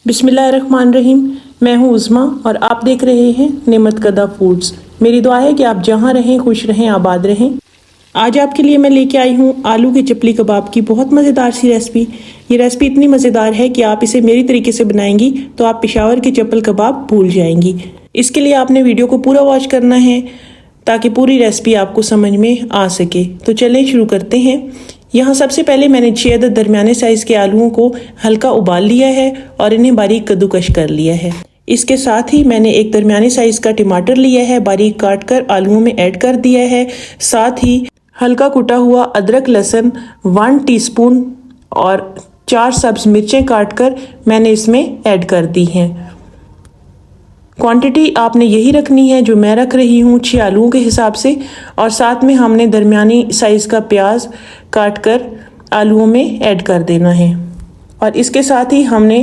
बिस्मिल्लाहिर्रहमानिर्रहीम। मैं हूँ उज़्मा और आप देख रहे हैं नेमत कदा फूड्स। मेरी दुआ है कि आप जहाँ रहें खुश रहें, आबाद रहें। आज आपके लिए मैं लेके आई हूँ आलू के चपली कबाब की बहुत मज़ेदार सी रेसिपी। ये रेसिपी इतनी मज़ेदार है कि आप इसे मेरी तरीके से बनाएंगी तो आप पेशावर के चप्पल कबाब भूल जाएंगी। इसके लिए आपने वीडियो को पूरा वॉच करना है ताकि पूरी रेसिपी आपको समझ में आ सके। तो चलें शुरू करते हैं। यहाँ सबसे पहले मैंने 6 अदद दरमियाने साइज़ के आलूओं को हल्का उबाल लिया है और इन्हें बारीक कद्दूकश कर लिया है। इसके साथ ही मैंने एक दरमियाने साइज़ का टमाटर लिया है, बारीक काट कर आलूओं में ऐड कर दिया है। साथ ही हल्का कुटा हुआ अदरक लहसुन 1 टीस्पून और 4 सब्ज मिर्चें काट कर मैंने इसमें ऐड कर दी हैं। क्वांटिटी आपने यही रखनी है जो मैं रख रही हूँ 6 आलूओं के हिसाब से। और साथ में हमने दरमियानी साइज़ का प्याज काट कर आलूओं में ऐड कर देना है। और इसके साथ ही हमने